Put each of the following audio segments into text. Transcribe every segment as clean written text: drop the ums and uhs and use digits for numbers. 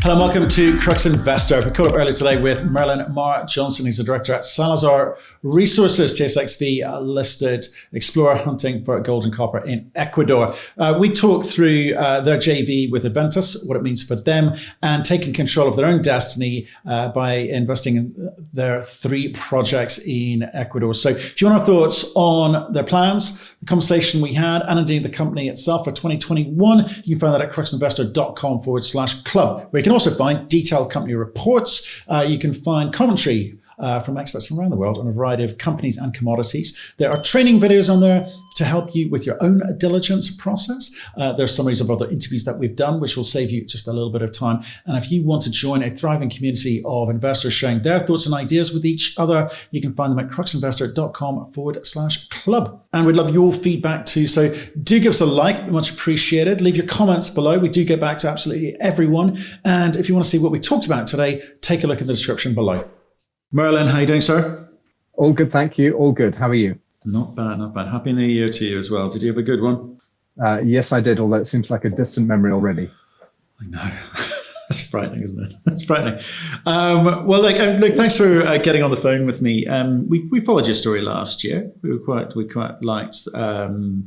Hello and welcome to Crux Investor. We caught up earlier today with Merlin Marr-Johnson. He's the director at Salazar Resources, TSX-V listed explorer hunting for gold and copper in Ecuador. We talked through their JV with Adventus, what it means for them, and taking control of their own destiny by investing in their 3 projects in Ecuador. So if you want our thoughts on their plans, the conversation we had, and indeed the company itself for 2021, you can find that at cruxinvestor.com/club, where you can also find detailed company reports. You can find commentary from experts from around the world on a variety of companies and commodities. There are training videos on there to help you with your own diligence process. There are summaries of other interviews that we've done, which will save you just a little bit of time. And if you want to join a thriving community of investors sharing their thoughts and ideas with each other, you can find them at cruxinvestor.com/club. And we'd love your feedback too. So do give us a like, much appreciated. Leave your comments below. We do get back to absolutely everyone. And if you want to see what we talked about today, take a look in the description below. Merlin, how are you doing, sir? All good, thank you. All good. How are you? Not bad, not bad. Happy New Year to you as well. Did you have a good one? Yes, I did, although it seems like a distant memory already. I know. That's frightening, isn't it? That's frightening. Well, thanks for getting on the phone with me. We followed your story last year. We quite liked, the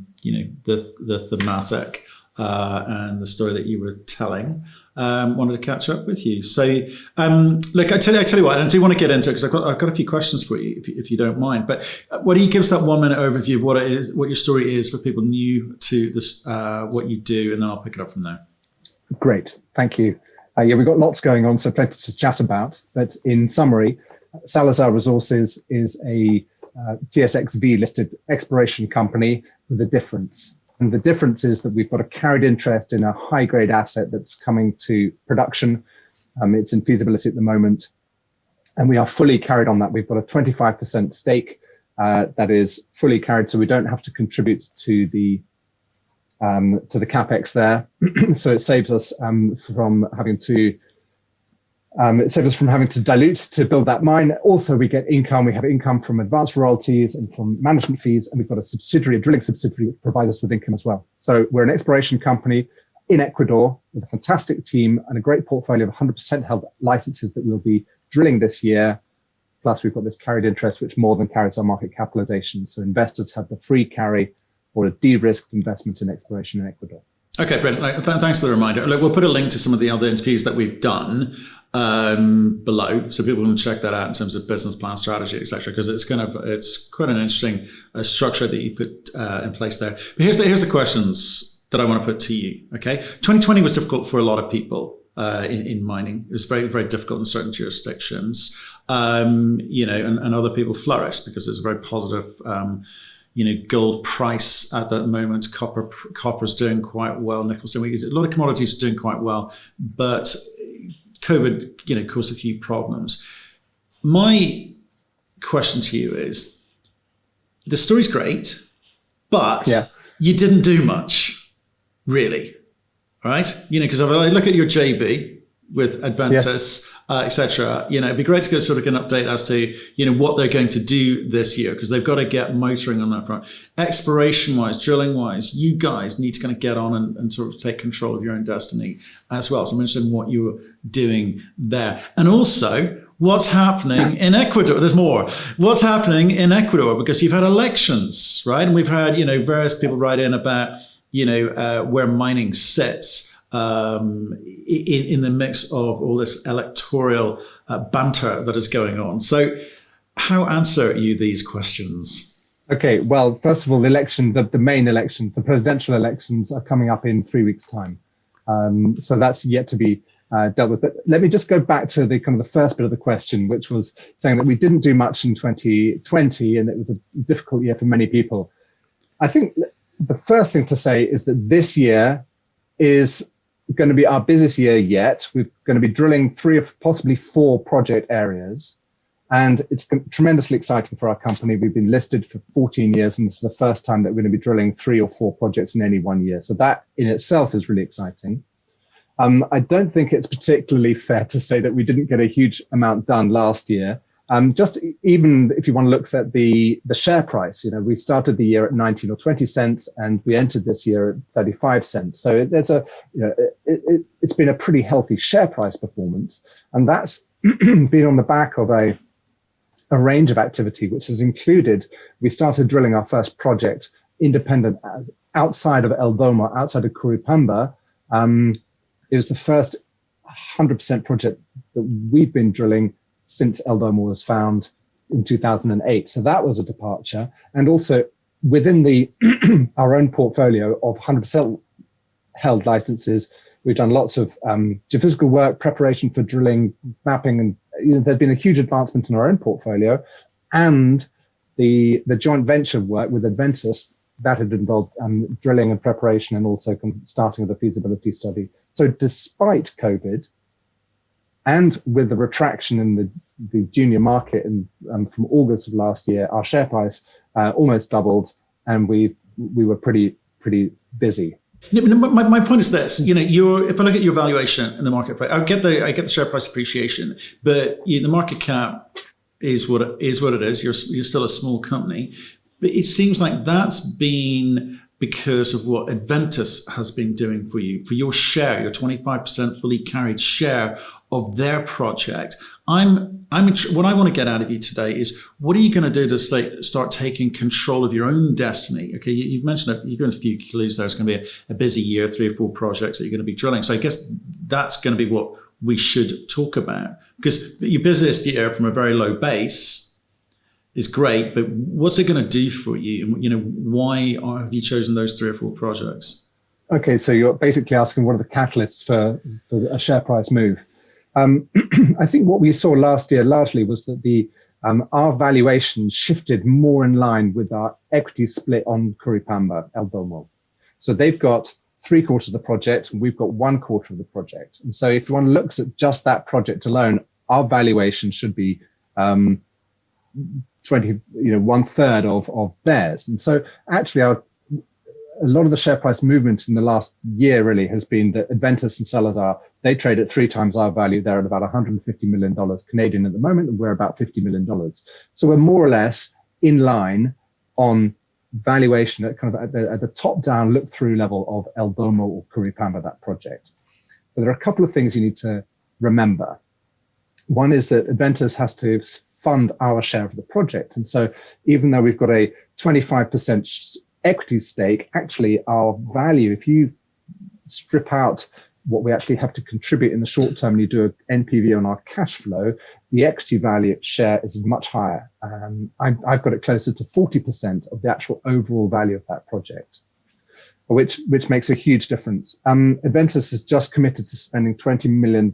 thematic and the story that you were telling. Wanted to catch up with you. So, I tell you what, and I do want to get into it because I've got a few questions for you, if you don't mind. But why don't you give us that 1 minute overview of what it is, what your story is for people new to this, what you do, and then I'll pick it up from there. Great, thank you. We've got lots going on, so plenty to chat about. But in summary, Salazar Resources is a TSX-V listed exploration company with a difference. And the difference is that we've got a carried interest in a high-grade asset that's coming to production. It's in feasibility at the moment, and we are fully carried on that. We've got a 25% stake that is fully carried, so we don't have to contribute to the capex there. So it saves us from having to dilute to build that mine. Also, we get income. We have income from advanced royalties and from management fees, and we've got a drilling subsidiary, which provides us with income as well. So we're an exploration company in Ecuador with a fantastic team and a great portfolio of 100% held licenses that we'll be drilling this year. Plus, we've got this carried interest, which more than carries our market capitalization. So investors have the free carry or a de-risked investment in exploration in Ecuador. Okay, brilliant. Thanks for the reminder. Look, we'll put a link to some of the other interviews that we've done below, so people can check that out in terms of business plan, strategy, etc. Because it's quite an interesting structure that you put in place there. But here's the questions that I want to put to you. Okay, 2020 was difficult for a lot of people in mining. It was very, very difficult in certain jurisdictions. And other people flourished because there's a very positive. Gold price at that moment, copper's doing quite well, nickel's doing, a lot of commodities are doing quite well, but COVID, caused a few problems. My question to you is, the story's great, but you didn't do much, really, right? Because if I look at your JV with Adventus, etc. It'd be great to get sort of an update as to what they're going to do this year, because they've got to get motoring on that front. Exploration-wise, drilling-wise, you guys need to kind of get on and sort of take control of your own destiny as well. So I'm interested in what you're doing there, and also what's happening in Ecuador. There's more. What's happening in Ecuador, because you've had elections, right? And we've had various people write in about where mining sits. In the mix of all this electoral banter that is going on. So how answer you these questions? Okay, well, first of all, the main elections, the presidential elections are coming up in 3 weeks' time. So that's yet to be dealt with. But let me just go back to the first bit of the question, which was saying that we didn't do much in 2020 and it was a difficult year for many people. I think the first thing to say is that this year is going to be our busiest year yet. We're going to be drilling 3 or possibly 4 project areas, and it's tremendously exciting for our company. We've been listed for 14 years, and this is the first time that we're going to be drilling 3 or 4 projects in any one year. So that in itself is really exciting. I don't think it's particularly fair to say that we didn't get a huge amount done last year. Just even if you want to look at the share price, we started the year at 19 or 20 cents, and we entered this year at 35 cents. So there's it's been a pretty healthy share price performance, and that's been on the back of a range of activity, which has included, we started drilling our first project independent outside of El Domo, outside of Curipamba. It was the first 100% project that we've been drilling since El Domo was found in 2008. So that was a departure. And also within our own portfolio of 100% held licenses, we've done lots of geophysical work, preparation for drilling, mapping, and there's been a huge advancement in our own portfolio. And the joint venture work with Adventus, that had involved drilling and preparation, and also starting of the feasibility study. So despite COVID, and with the retraction in the junior market from August of last year, our share price almost doubled, and we were pretty busy. My point is this: if I look at your valuation in the marketplace, I get the share price appreciation, but the market cap is what it is. You're still a small company, but it seems like that's been because of what Adventus has been doing for you, for your share, your 25% fully carried share of their project. What I want to get out of you today is, what are you going to do to start taking control of your own destiny? Okay, you've mentioned you've given a few clues there. It's going to be a busy year, 3 or 4 projects that you're going to be drilling. So I guess that's going to be what we should talk about, because your busiest year from a very low base is great, but what's it going to do for you? Why have you chosen those 3 or 4 projects? Okay, so you're basically asking what are the catalysts for a share price move. I think what we saw last year largely was that our valuation shifted more in line with our equity split on Curipamba, El Domo. So they've got 3/4 of the project, and we've got 1/4 of the project. And so if one looks at just that project alone, our valuation should be 1/3 of theirs. And so actually a lot of the share price movement in the last year really has been that Adventus and Salazar, they trade at 3 times our value. They're at about $150 million Canadian at the moment, and we're about $50 million. So we're more or less in line on valuation at kind of at the top down look through level of El Domo or Curipamba, that project. But there are a couple of things you need to remember. One is that Adventus has to fund our share of the project. And so even though we've got a 25% equity stake, actually our value, if you strip out what we actually have to contribute in the short term and you do an NPV on our cash flow, the equity value share is much higher. I've got it closer to 40% of the actual overall value of that project, which makes a huge difference. Adventus has just committed to spending $20 million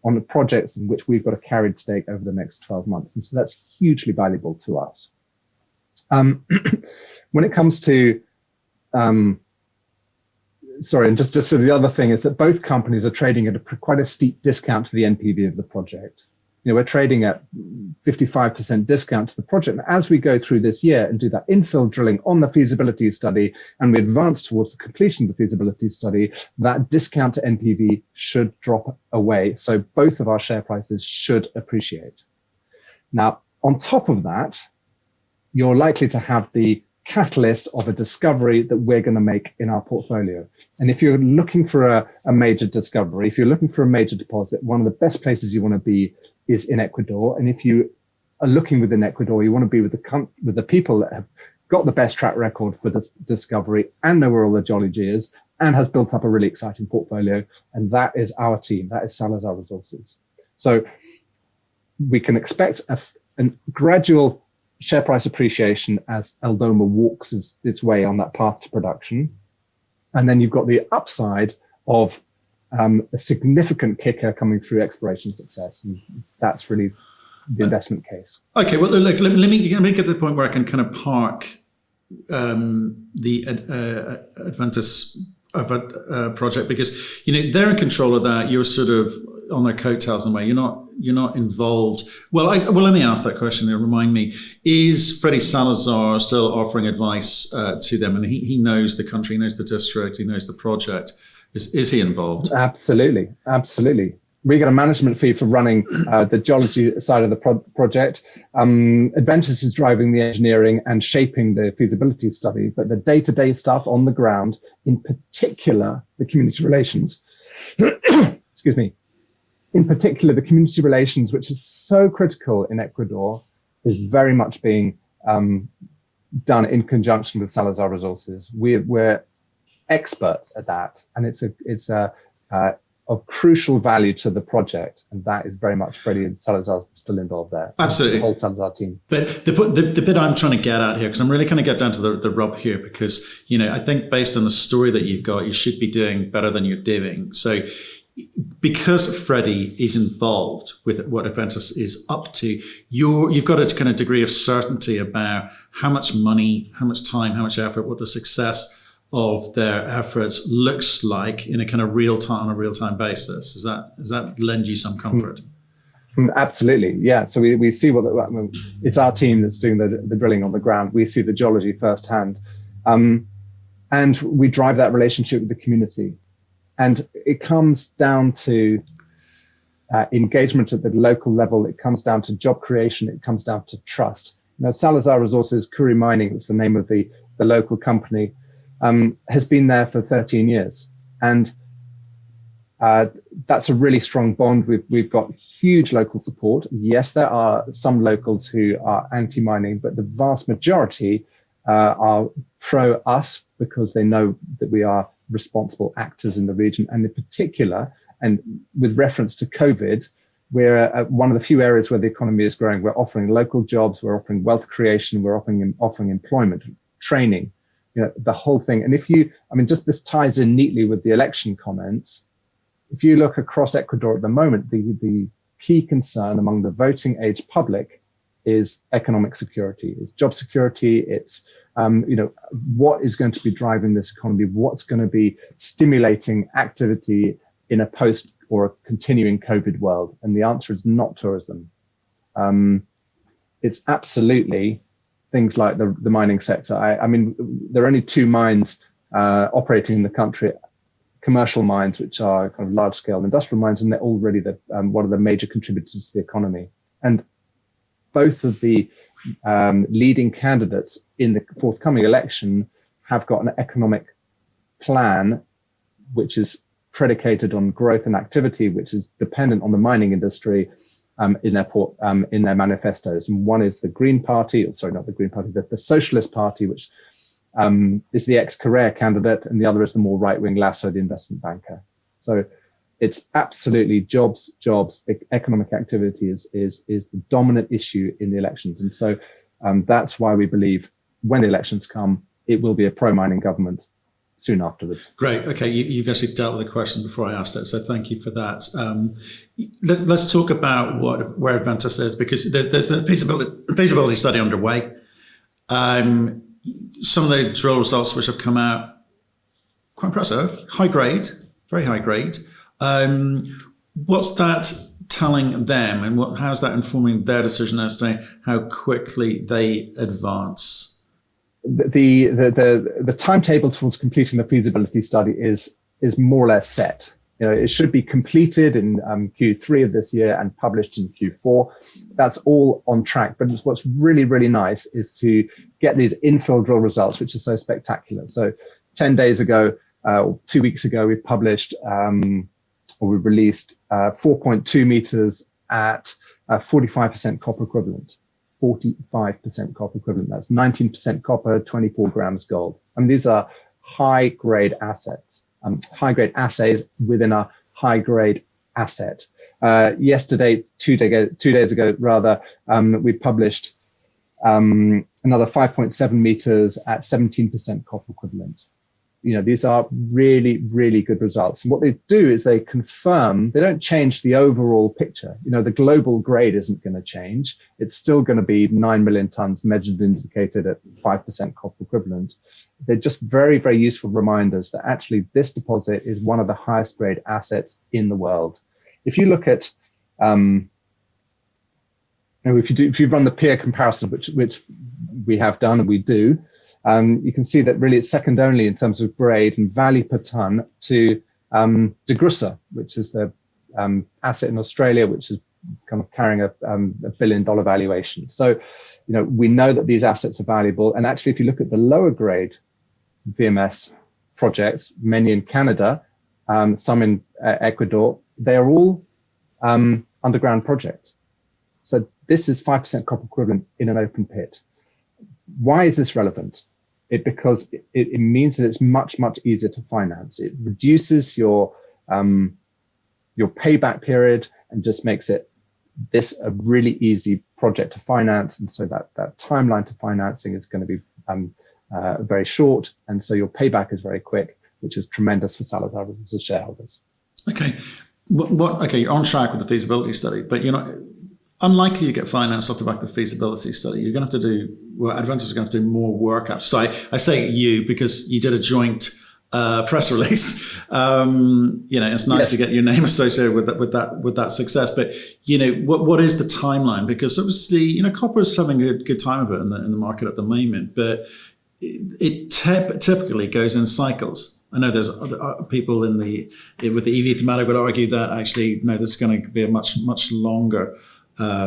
on the projects in which we've got a carried stake over the next 12 months. And so that's hugely valuable to us. When it comes to, and just so the other thing is that both companies are trading at quite a steep discount to the NPV of the project. We're trading at 55% discount to the project. And as we go through this year and do that infill drilling on the feasibility study, and we advance towards the completion of the feasibility study, that discount to NPV should drop away. So both of our share prices should appreciate. Now, on top of that, you're likely to have the catalyst of a discovery that we're going to make in our portfolio. And if you're looking for a major discovery, if you're looking for a major deposit, one of the best places you want to be is in Ecuador. And if you are looking within Ecuador, you want to be with the people that have got the best track record for this discovery and know where all the geology is and has built up a really exciting portfolio. And that is our team. That is Salazar Resources. So we can expect a gradual share price appreciation as El Domo walks its way on that path to production. And then you've got the upside of a significant kicker coming through exploration success. And that's really the investment case. Okay, well, look, let me get to the point where I can kind of park the Adventus project, because they're in control of that. You're sort of on their coattails in a way. You're not involved. Well, let me ask that question there. Remind me: is Freddie Salazar still offering advice to them? And he knows the country, he knows the district, he knows the project. Is he involved? Absolutely. We get a management fee for running the geology side of the project. Adventus is driving the engineering and shaping the feasibility study, but the day-to-day stuff on the ground, in particular, the community relations, excuse me, in particular, the community relations, which is so critical in Ecuador, is very much being done in conjunction with Salazar Resources. We're experts at that, and it's of crucial value to the project, and that is very much Freddie and Salazar still involved there. Absolutely, the whole Salazar team. But the bit I'm trying to get at here, because I'm really kind of get down to the rub here, because I think based on the story that you've got, you should be doing better than you're doing. So, because Freddie is involved with what Adventus is up to, you've got a kind of degree of certainty about how much money, how much time, how much effort, what the success of their efforts looks like in a kind of real time basis. Does that lend you some comfort? Absolutely, yeah. So we see it's our team that's doing the drilling on the ground. We see the geology firsthand, and we drive that relationship with the community. And it comes down to engagement at the local level. It comes down to job creation. It comes down to trust. Salazar Resources, Kuri Mining, that's the name of the local company, has been there for 13 years. And that's a really strong bond. We've got huge local support. Yes, there are some locals who are anti-mining, but the vast majority are pro us because they know that we are responsible actors in the region. And in particular, and with reference to COVID, we're one of the few areas where the economy is growing. We're offering local jobs, we're offering wealth creation, we're offering employment, training, the whole thing. And just this ties in neatly with the election comments. If you look across Ecuador at the moment, the key concern among the voting age public is economic security, it's job security, it's what is going to be driving this economy, what's going to be stimulating activity in a post or a continuing COVID world. And the answer is not tourism. It's absolutely things like the mining sector. There are only two mines operating in the country, commercial mines, which are kind of large scale industrial mines, and they're already one of the major contributors to the economy. And both of the leading candidates in the forthcoming election have got an economic plan which is predicated on growth and activity, which is dependent on the mining industry in their manifestos. And one is the Green Party, the Socialist Party, which is the ex-Correa candidate, and the other is the more right-wing Lasso, the investment banker. So it's absolutely jobs, economic activity is the dominant issue in the elections. And so that's why we believe when the elections come, it will be a pro-mining government soon afterwards. Great. Okay, you've actually dealt with the question before I asked it, so thank you for that. Let's talk about where Adventus is, because there's a feasibility study underway. Some of the drill results which have come out, quite impressive, high grade, very high grade. What's that telling them, and how's that informing their decision as to how quickly they advance? The timetable towards completing the feasibility study is more or less set. It should be completed in Q3 of this year and published in Q4. That's all on track. But what's really, really nice is to get these infill drill results, which are so spectacular. So 10 days ago, or 2 weeks ago, we published we released 4.2 meters at 45% copper equivalent. 45% copper equivalent. That's 19% copper, 24 grams gold. These are high-grade assets, high-grade assays within a high-grade asset. Yesterday, 2 days ago, rather, we published another 5.7 meters at 17% copper equivalent. These are really, really good results. And what they do is they confirm, they don't change the overall picture. The global grade isn't going to change. It's still going to be 9 million tons measured and indicated at 5% copper equivalent. They're just very, very useful reminders that actually this deposit is one of the highest grade assets in the world. If you look at, if you run the peer comparison, which we have done and we do, you can see that really it's second only in terms of grade and value per ton to DeGrussa, which is the asset in Australia, which is kind of carrying a $1 billion valuation. So, we know that these assets are valuable. And actually, if you look at the lower grade VMS projects, many in Canada, some in Ecuador, they are all underground projects. So this is 5% copper equivalent in an open pit. Why is this relevant? Because it means that it's much, much easier to finance. It reduces your payback period and just makes this a really easy project to finance. And so that timeline to financing is going to be very short. And so your payback is very quick, which is tremendous for Salazar Resources shareholders. Okay. Okay, you're on track with the feasibility study, but unlikely to get financed off the back of the feasibility study. You're going to have to do, Adventus is going to have to do more work. So I say you because you did a joint press release. It's nice to get your name associated with that success. But what is the timeline? Because obviously, copper is having a good time of it in the market at the moment, but it typically goes in cycles. I know there's other people with the EV thematic would argue that actually no, this is going to be a much longer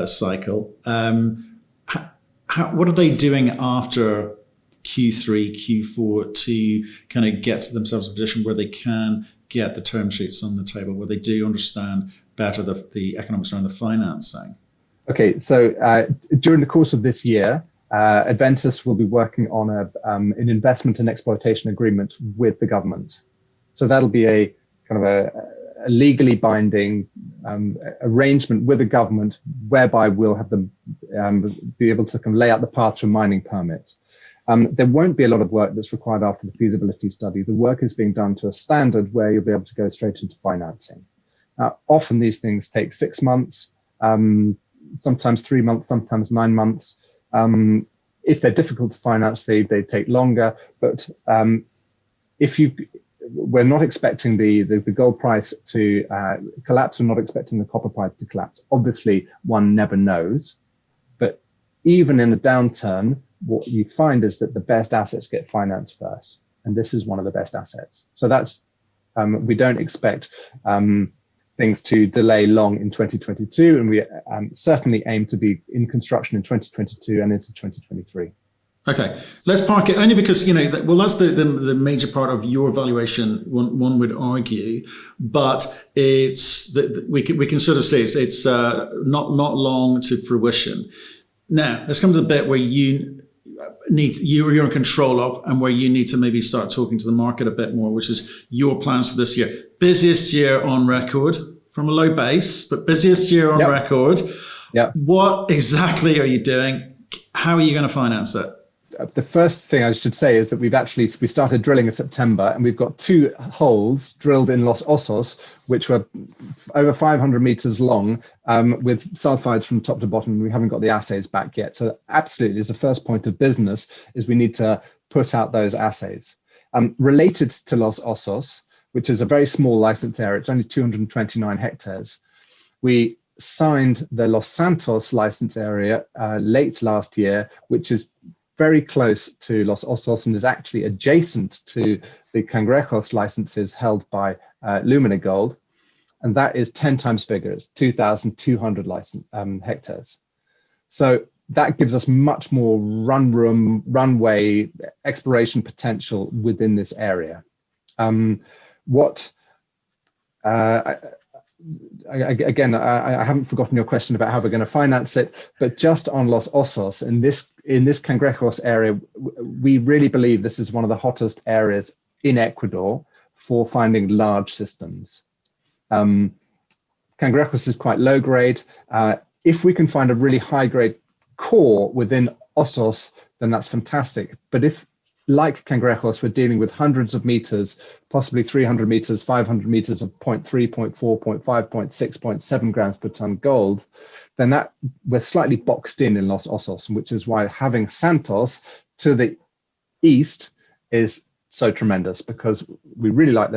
cycle. What are they doing after Q3, Q4 to kind of get themselves in a position where they can get the term sheets on the table, where they do understand better the economics around the financing? Okay, so during the course of this year, Adventus will be working on an investment and exploitation agreement with the government. So that'll be a kind of a legally binding arrangement with the government, whereby we'll have them be able to kind of lay out the path to a mining permit. There won't be a lot of work that's required after the feasibility study. The work is being done to a standard where you'll be able to go straight into financing. Often these things take 6 months, sometimes 3 months, sometimes 9 months. If they're difficult to finance, they take longer. But we're not expecting the gold price to collapse. We're not expecting the copper price to collapse. Obviously, one never knows. But even in a downturn, what you find is that the best assets get financed first. And this is one of the best assets. So that's we don't expect things to delay long in 2022, and we certainly aim to be in construction in 2022 and into 2023. Okay, let's park it only because that's the major part of your valuation. One would argue, but we can sort of say it's not long to fruition. Now let's come to the bit where you're in control of, and where you need to maybe start talking to the market a bit more, which is your plans for this year. Busiest year on record from a low base, but busiest year on record. Yeah. What exactly are you doing? How are you going to finance it? The first thing I should say is that we started drilling in September, and we've got 2 holes drilled in Los Osos, which were over 500 meters long, with sulfides from top to bottom. We haven't got the assays back yet. So absolutely, as a first point of business, is we need to put out those assays. Related to Los Osos, which is a very small license area, it's only 229 hectares. We signed the Los Santos license area late last year, which is very close to Los Osos and is actually adjacent to the Cangrejos licenses held by Lumina Gold. And that is 10 times bigger. It's 2,200 hectares. So that gives us much more runway, exploration potential within this area. Again, I haven't forgotten your question about how we're going to finance it, but just on Los Osos, in this Cangrejos area, we really believe this is one of the hottest areas in Ecuador for finding large systems. Cangrejos is quite low grade. If we can find a really high grade core within Osos, then that's fantastic. But if, like Cangrejos, we're dealing with hundreds of meters, possibly 300 meters, 500 meters of 0.3, 0.4, 0.5, 0.6, 0.7 grams per ton gold, then that we're slightly boxed in Los Osos, which is why having Santos to the east is so tremendous, because we really like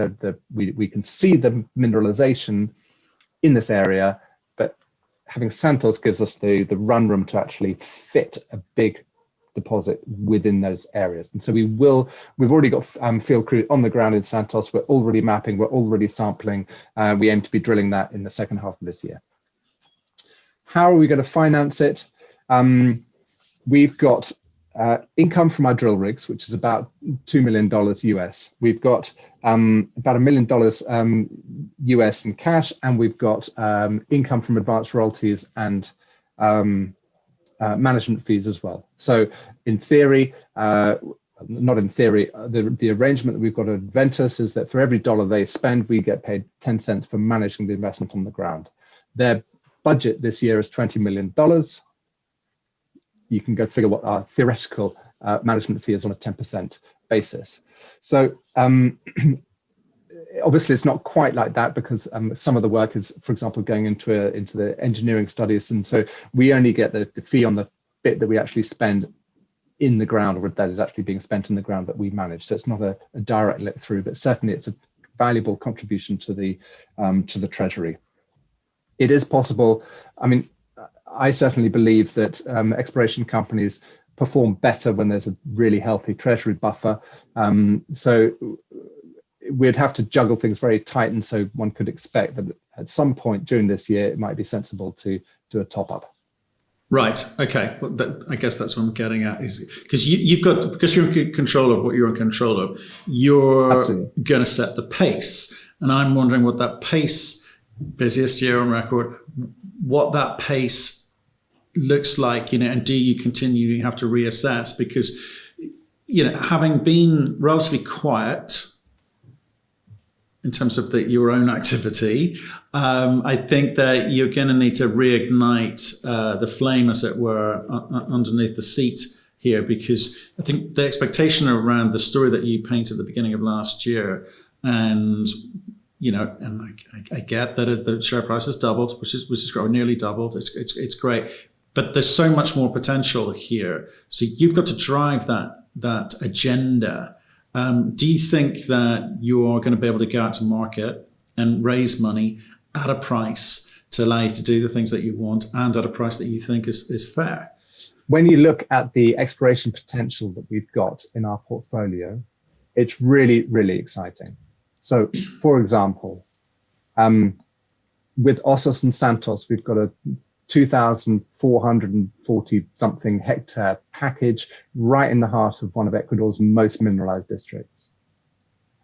we can see the mineralization in this area, but having Santos gives us the run room to actually fit a big deposit within those areas. And so we've already got field crew on the ground in Santos. We're already mapping, we're already sampling. We aim to be drilling that in the second half of this year. How are we going to finance it? We've got income from our drill rigs, which is about $2 million US. We've got about $1 million US in cash, and we've got income from advanced royalties and management fees as well. So in theory, not in theory, the arrangement that we've got at Adventus is that for every dollar they spend, we get paid 10 cents for managing the investment on the ground. Their budget this year is $20 million. You can go figure what our theoretical management fee is on a 10% basis. So obviously it's not quite like that because some of the work is, for example, going into the engineering studies, and so we only get the fee on the bit that we actually spend in the ground, or that is actually being spent in the ground that we manage. So it's not a direct let through, but certainly it's a valuable contribution to the treasury. It is possible. I mean, I certainly believe that exploration companies perform better when there's a really healthy treasury buffer. So we'd have to juggle things very tight, and so one could expect that at some point during this year, it might be sensible to do a top up. Right. Okay. Well, I guess that's what I'm getting at, is because because you're in control of what you're in control of, you're going to set the pace, and I'm wondering what that pace, busiest year on record, what that pace looks like, and do you continue to have to reassess? Because, having been relatively quiet in terms of your own activity, I think that you're going to need to reignite the flame, as it were, underneath the seat here, because I think the expectation around the story that you painted at the beginning of last year, and and I get that the share price has doubled, which is great, nearly doubled. It's great, but there's so much more potential here. So you've got to drive that agenda. Do you think that you are going to be able to go out to market and raise money at a price to allow you to do the things that you want, and at a price that you think is fair? When you look at the exploration potential that we've got in our portfolio, it's really, really exciting. So, for example, with Ossos and Santos, we've got a 2,440 something hectare package right in the heart of one of Ecuador's most mineralized districts.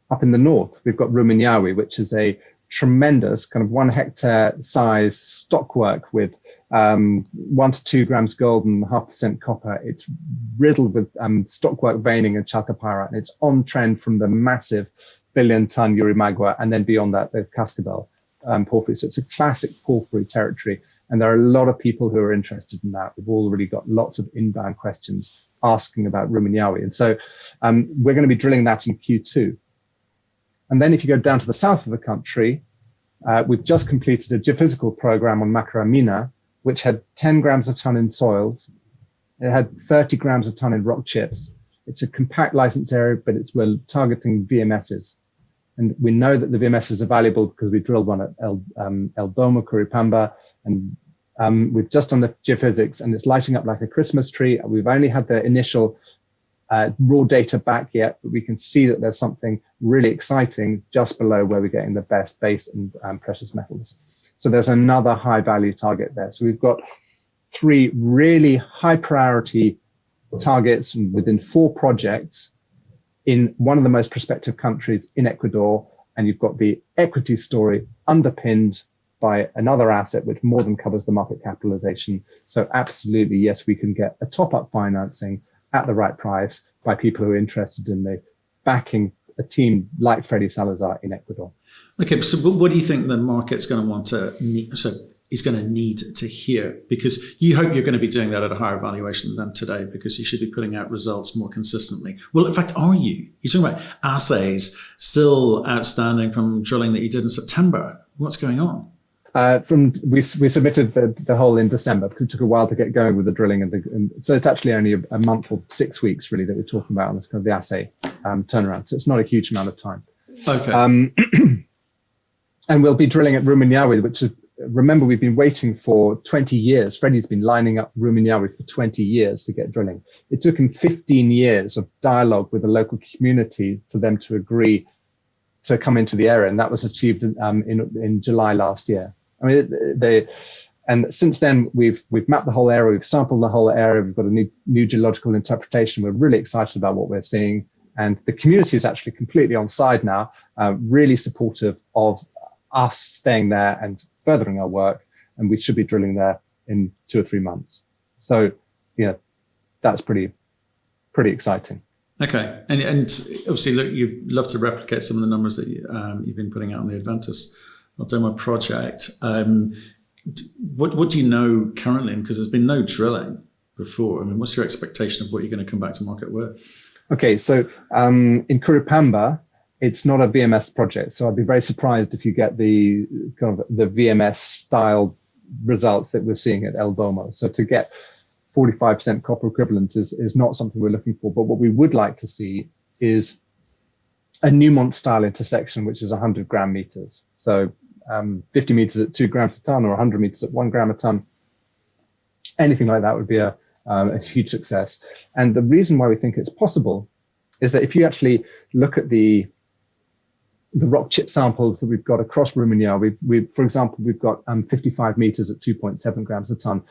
Up in the north, we've got Rumiñahui, which is a tremendous kind of 1 hectare size stockwork with 1 to 2 grams gold and 0.5% copper. It's riddled with stockwork veining and chalcopyrite, and it's on trend from the massive billion-ton Urimagua, and then beyond that, the Cascabel porphyry. So it's a classic porphyry territory, and there are a lot of people who are interested in that. We've already got lots of inbound questions asking about Rumiñahui, and so we're going to be drilling that in Q2. And then if you go down to the south of the country, we've just completed a geophysical program on Macaramina, which had 10 grams a ton in soils. It had 30 grams a ton in rock chips. It's a compact license area, but we're targeting VMSs. And we know that the VMSs are valuable because we drilled one at El Domo, Curipamba, and we've just done the geophysics, and it's lighting up like a Christmas tree. We've only had the initial raw data back yet, but we can see that there's something really exciting just below where we're getting the best base and precious metals. So there's another high value target there. So we've got 3 really high priority targets within 4 projects in one of the most prospective countries in Ecuador. And you've got the equity story underpinned by another asset which more than covers the market capitalization. So absolutely, yes, we can get a top-up financing at the right price by people who are interested in the backing a team like Freddy Salazar in Ecuador. Okay, so what do you think the market's going to want to need, is going to need to hear? Because you hope you're going to be doing that at a higher valuation than today, because you should be putting out results more consistently. Well, in fact, are you? You're talking about assays still outstanding from drilling that you did in September. What's going on? We submitted the hole in December because it took a while to get going with the drilling, and so it's actually only a month or 6 weeks really that we're talking about on this kind of the assay turnaround. So it's not a huge amount of time. Okay. And we'll be drilling at Rumiñahui, which is remember, we've been waiting for 20 years. Freddie's been lining up Rumiñahui for 20 years to get drilling. It took him 15 years of dialogue with the local community for them to agree to come into the area, and that was achieved in July last year. I mean, and since then we've mapped the whole area, we've sampled the whole area, we've got a new geological interpretation. We're really excited about what we're seeing, and the community is actually completely on side now, really supportive of us staying there and furthering our work, and we should be drilling there in 2 or 3 months. So, that's pretty exciting. Okay, and obviously, look, you'd love to replicate some of the numbers that you've been putting out on the Adventus demo project. What do you know currently? Because there's been no drilling before. I mean, what's your expectation of what you're going to come back to market with? Okay, so in Curupamba, it's not a VMS project, so I'd be very surprised if you get the kind of the VMS style results that we're seeing at El Domo. So to get 45% copper equivalent is not something we're looking for. But what we would like to see is a Newmont style intersection, which is 100 gram meters. So 50 meters at 2 grams a ton, or 100 meters at 1 gram a ton. Anything like that would be a huge success. And the reason why we think it's possible is that if you actually look at the rock chip samples that we've got across Rumiñahui, for example, we've got 55 meters at 2.7 grams a ton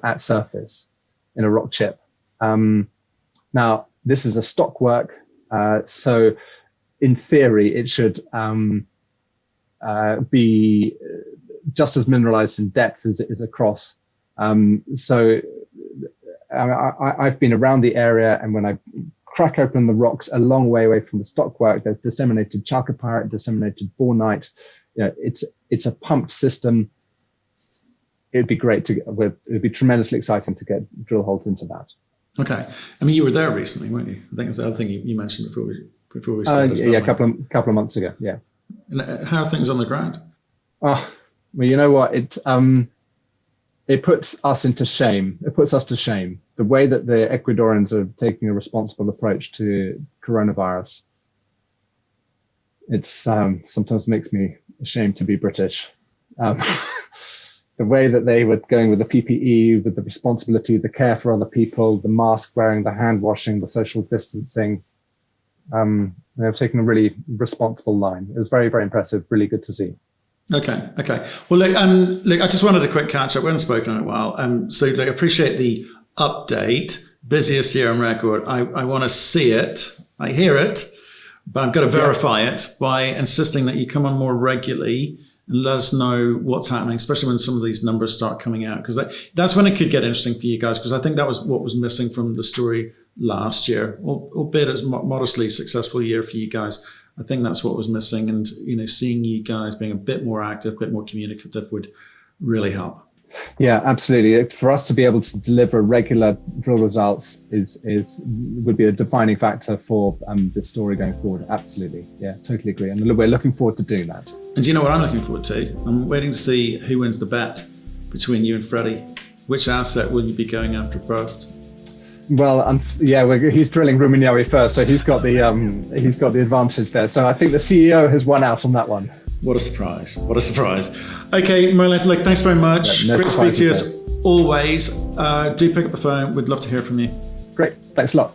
at surface in a rock chip. Now, this is a stock work, so in theory, it should be just as mineralized in depth as it is across. So I've been around the area, and when I crack open the rocks a long way away from the stockwork, there's disseminated chalcopyrite, disseminated bornite. It's a pumped system. It'd be great it'd be tremendously exciting to get drill holes into that. Okay. I mean, you were there recently, weren't you? I think it's the other thing you mentioned before we started. Yeah, a couple of months ago. Yeah. And how are things on the ground? Well, you know what? It puts us to shame. The way that the Ecuadorians are taking a responsible approach to coronavirus. It's sometimes makes me ashamed to be British. The way that they were going with the PPE, with the responsibility, the care for other people, the mask wearing, the hand washing, the social distancing. They've taken a really responsible line. It was very, very impressive. Really good to see. Okay. Well, look, I just wanted a quick catch up. We haven't spoken in a while. So I appreciate the update. Busiest year on record. I want to see it. I hear it, but I've got to verify it by insisting that you come on more regularly and let us know what's happening, especially when some of these numbers start coming out, because that's when it could get interesting for you guys, because I think that was what was missing from the story last year, albeit it was a modestly successful year for you guys. I think that's what was missing, and seeing you guys being a bit more active, a bit more communicative would really help. Yeah, absolutely. For us to be able to deliver regular drill results would be a defining factor for the story going forward. Absolutely. Yeah, totally agree. And we're looking forward to doing that. And do you know what I'm looking forward to? I'm waiting to see who wins the bet between you and Freddie. Which asset will you be going after first? Well, he's drilling Rumiñahui first, so he's got the advantage there. So I think the CEO has won out on that one. What a surprise! Okay, Merlin, look, thanks very much. Yeah, great to speak to you as always. Do pick up the phone. We'd love to hear from you. Great, thanks a lot.